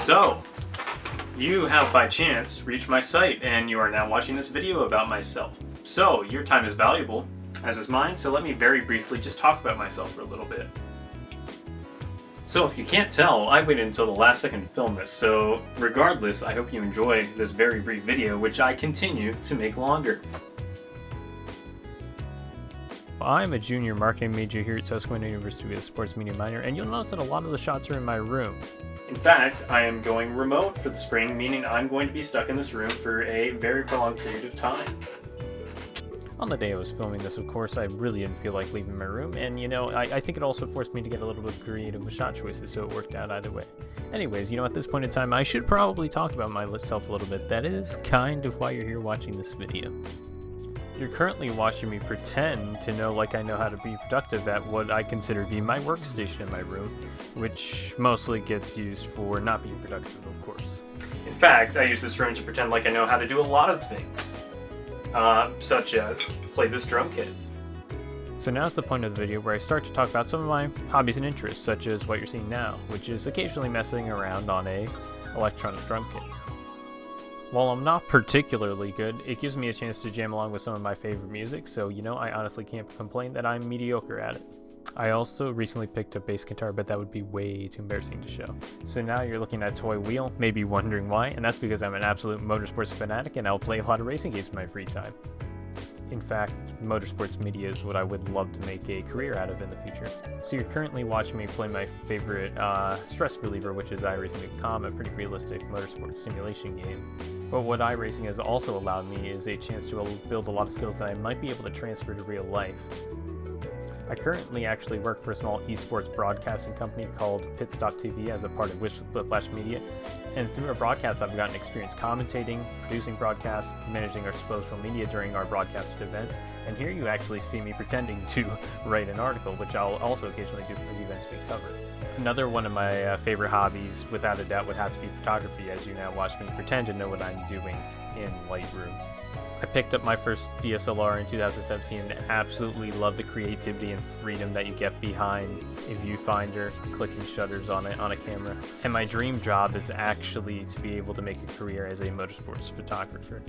So, you have by chance reached my site and you are now watching this video about myself. So, your time is valuable, as is mine, so let me very briefly just talk about myself for a little bit. So if you can't tell, I waited until the last second to film this, so regardless, I hope you enjoy this very brief video, which I continue to make longer. I'm a junior marketing major here at Susquehanna University with a sports media minor, and you'll notice that a lot of the shots are in my room. In fact, I am going remote for the spring, meaning I'm going to be stuck in this room for a very prolonged period of time. On the day I was filming this, of course, I really didn't feel like leaving my room, and I think it also forced me to get a little bit creative with shot choices, so it worked out either way. Anyways, at this point in time, I should probably talk about myself a little bit. That is kind of why you're here watching this video. You're currently watching me pretend to know like I know how to be productive at what I consider to be my workstation in my room, which mostly gets used for not being productive, of course. In fact, I use this room to pretend like I know how to do a lot of things. Such as play this drum kit. So now's the point of the video where I start to talk about some of my hobbies and interests, such as what you're seeing now, which is occasionally messing around on a electronic drum kit. While I'm not particularly good, it gives me a chance to jam along with some of my favorite music, so I honestly can't complain that I'm mediocre at it. I also recently picked up bass guitar, but that would be way too embarrassing to show. So now you're looking at a toy wheel, maybe wondering why, and that's because I'm an absolute motorsports fanatic and I'll play a lot of racing games in my free time. In fact, motorsports media is what I would love to make a career out of in the future. So you're currently watching me play my favorite stress reliever, which is iRacing.com, a pretty realistic motorsports simulation game. But what iRacing has also allowed me is a chance to build a lot of skills that I might be able to transfer to real life. I currently actually work for a small esports broadcasting company called Pits.tv as a part of Whiplash Media, and through our broadcasts I've gotten experience commentating, producing broadcasts, managing our social media during our broadcasted events, and here you actually see me pretending to write an article, which I'll also occasionally do for the events we cover. Another one of my favorite hobbies, without a doubt, would have to be photography, as you now watch me pretend to know what I'm doing in Lightroom. I picked up my first DSLR in 2017 and absolutely love the creativity and freedom that you get behind a viewfinder, clicking shutters on a camera. And my dream job is actually to be able to make a career as a motorsports photographer.